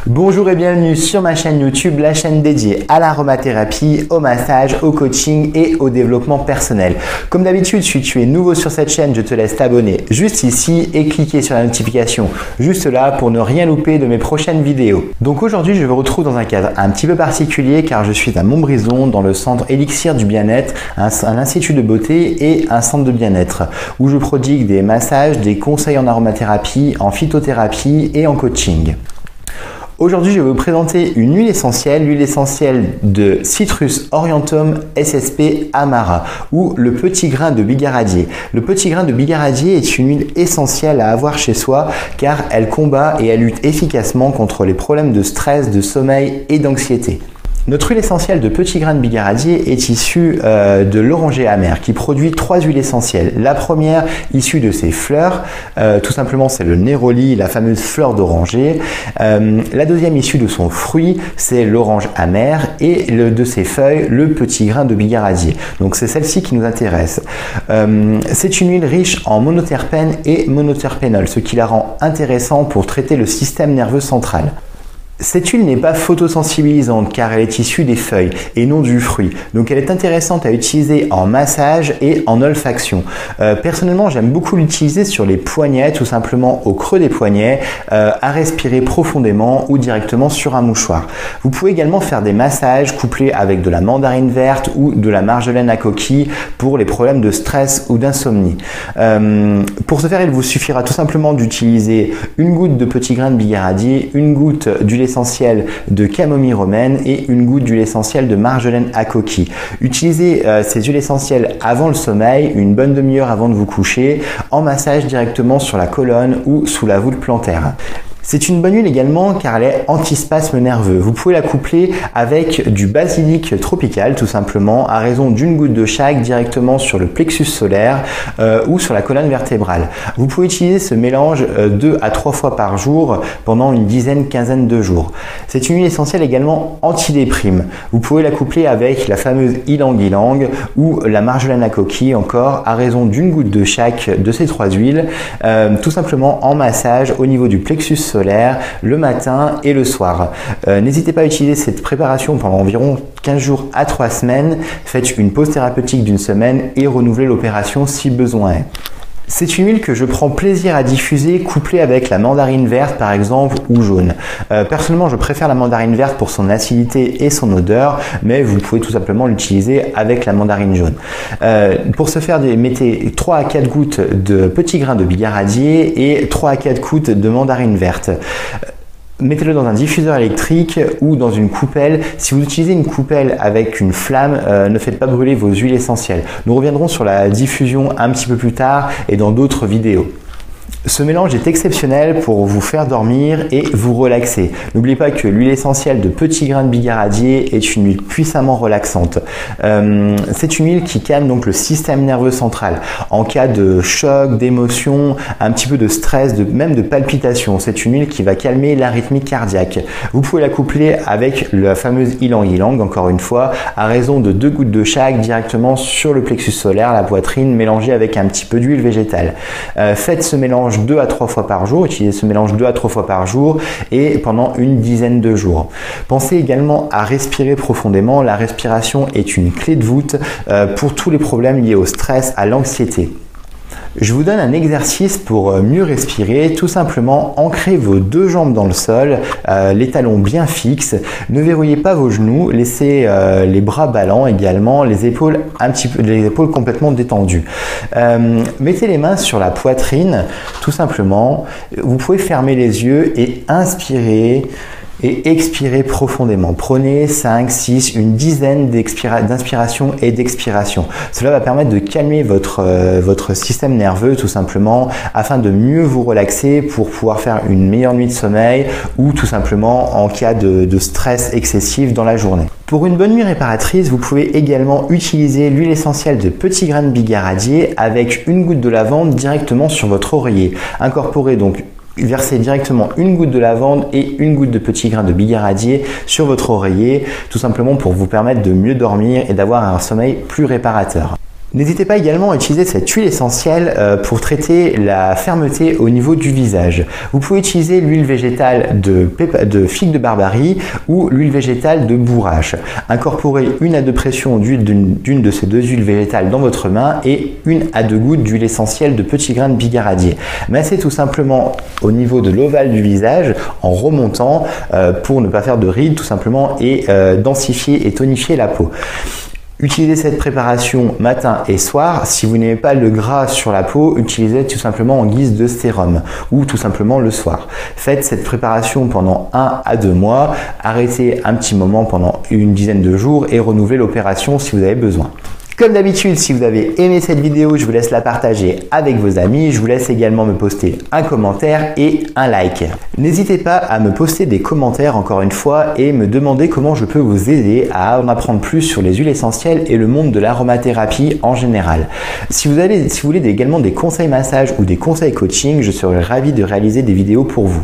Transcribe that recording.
Bonjour et bienvenue sur ma chaîne YouTube, la chaîne dédiée à l'aromathérapie, au massage, au coaching et au développement personnel. Comme d'habitude, si tu es nouveau sur cette chaîne, je te laisse t'abonner juste ici et cliquer sur la notification juste là pour ne rien louper de mes prochaines vidéos. Donc aujourd'hui, je me retrouve dans un cadre un petit peu particulier car je suis à Montbrison dans le centre Élixir du bien-être, un institut de beauté et un centre de bien-être où je prodigue des massages, des conseils en aromathérapie, en phytothérapie et en coaching. Aujourd'hui, je vais vous présenter une huile essentielle de Citrus Orientum SSP Amara ou le petit grain de bigaradier. Le petit grain de bigaradier est une huile essentielle à avoir chez soi car elle combat et elle lutte efficacement contre les problèmes de stress, de sommeil et d'anxiété. Notre huile essentielle de petit grain de bigaradier est issue de l'oranger amer qui produit 3 huiles essentielles. La première issue de ses fleurs, tout simplement c'est le néroli, la fameuse fleur d'oranger. La deuxième issue de son fruit, c'est l'orange amer et de ses feuilles, le petit grain de bigaradier. Donc c'est celle-ci qui nous intéresse. C'est une huile riche en monoterpènes et monoterpénol, ce qui la rend intéressante pour traiter le système nerveux central. Cette huile n'est pas photosensibilisante car elle est issue des feuilles et non du fruit. Donc elle est intéressante à utiliser en massage et en olfaction. Personnellement, j'aime beaucoup l'utiliser sur les poignets, tout simplement au creux des poignets, à respirer profondément ou directement sur un mouchoir. Vous pouvez également faire des massages couplés avec de la mandarine verte ou de la marjolaine à coquille pour les problèmes de stress ou d'insomnie. Pour ce faire, il vous suffira tout simplement d'utiliser une goutte de petit grain de bigaradier, une goutte d'huile essentielle de camomille romaine et une goutte d'huile essentielle de marjolaine à coquille. Utilisez ces huiles essentielles avant le sommeil, une bonne demi-heure avant de vous coucher, en massage directement sur la colonne ou sous la voûte plantaire. C'est une bonne huile également car elle est antispasme nerveux. Vous pouvez la coupler avec du basilic tropical tout simplement à raison d'une goutte de chaque directement sur le plexus solaire ou sur la colonne vertébrale. Vous pouvez utiliser ce mélange 2 à 3 fois par jour pendant une quinzaine de jours. C'est une huile essentielle également antidéprime. Vous pouvez la coupler avec la fameuse ylang-ylang ou la marjolaine à coquille encore à raison d'une goutte de chaque de ces 3 huiles tout simplement en massage au niveau du plexus solaire le matin et le soir. N'hésitez pas à utiliser cette préparation pendant environ 15 jours à 3 semaines. Faites une pause thérapeutique d'une semaine et renouvelez l'opération si besoin est. C'est une huile que je prends plaisir à diffuser couplée avec la mandarine verte par exemple ou jaune. Personnellement, je préfère la mandarine verte pour son acidité et son odeur, mais vous pouvez tout simplement l'utiliser avec la mandarine jaune. Pour ce faire, mettez 3 à 4 gouttes de petits grains de bigaradier et 3 à 4 gouttes de mandarine verte. Mettez-le dans un diffuseur électrique ou dans une coupelle. Si vous utilisez une coupelle avec une flamme, ne faites pas brûler vos huiles essentielles. Nous reviendrons sur la diffusion un petit peu plus tard et dans d'autres vidéos. Ce mélange est exceptionnel pour vous faire dormir et vous relaxer. N'oubliez pas que l'huile essentielle de petit grain de bigaradier est une huile puissamment relaxante. C'est une huile qui calme donc le système nerveux central. En cas de choc, d'émotion, un petit peu de stress, même de palpitation, c'est une huile qui va calmer l'arythmie cardiaque. Vous pouvez la coupler avec la fameuse ylang-ylang, encore une fois, à raison de 2 gouttes de chaque directement sur le plexus solaire, la poitrine, mélangée avec un petit peu d'huile végétale. Faites ce mélange 2 à 3 fois par jour, utilisez ce mélange 2 à 3 fois par jour et pendant une dizaine de jours. Pensez également à respirer profondément. La respiration est une clé de voûte pour tous les problèmes liés au stress, à l'anxiété. Je vous donne un exercice pour mieux respirer. Tout simplement, ancrez vos 2 jambes dans le sol, les talons bien fixes. Ne verrouillez pas vos genoux, laissez les bras ballants également, les épaules complètement détendues. Mettez les mains sur la poitrine, tout simplement. Vous pouvez fermer les yeux et inspirer. Et expirez profondément. Prenez 5, 6, une dizaine d'inspirations et d'expirations. Cela va permettre de calmer votre système nerveux tout simplement afin de mieux vous relaxer pour pouvoir faire une meilleure nuit de sommeil ou tout simplement en cas de stress excessif dans la journée. Pour une bonne nuit réparatrice, vous pouvez également utiliser l'huile essentielle de petit grain de bigaradier avec une goutte de lavande directement sur votre oreiller. Incorporez donc versez directement une goutte de lavande et une goutte de petit grain de bigaradier sur votre oreiller, tout simplement pour vous permettre de mieux dormir et d'avoir un sommeil plus réparateur. N'hésitez pas également à utiliser cette huile essentielle pour traiter la fermeté au niveau du visage. Vous pouvez utiliser l'huile végétale de figue de Barbarie ou l'huile végétale de bourrache. Incorporez 1 à 2 pressions d'une de ces 2 huiles végétales dans votre main et 1 à 2 gouttes d'huile essentielle de petits grains de bigaradier. Massez tout simplement au niveau de l'ovale du visage en remontant pour ne pas faire de rides tout simplement et densifier et tonifier la peau. Utilisez cette préparation matin et soir. Si vous n'aimez pas le gras sur la peau, utilisez tout simplement en guise de sérum ou tout simplement le soir. Faites cette préparation pendant 1 à 2 mois. Arrêtez un petit moment pendant une dizaine de jours et renouvelez l'opération si vous avez besoin. Comme d'habitude, si vous avez aimé cette vidéo, je vous laisse la partager avec vos amis. Je vous laisse également me poster un commentaire et un like. N'hésitez pas à me poster des commentaires encore une fois et me demander comment je peux vous aider à en apprendre plus sur les huiles essentielles et le monde de l'aromathérapie en général. Si vous voulez également des conseils massage ou des conseils coaching, je serai ravi de réaliser des vidéos pour vous.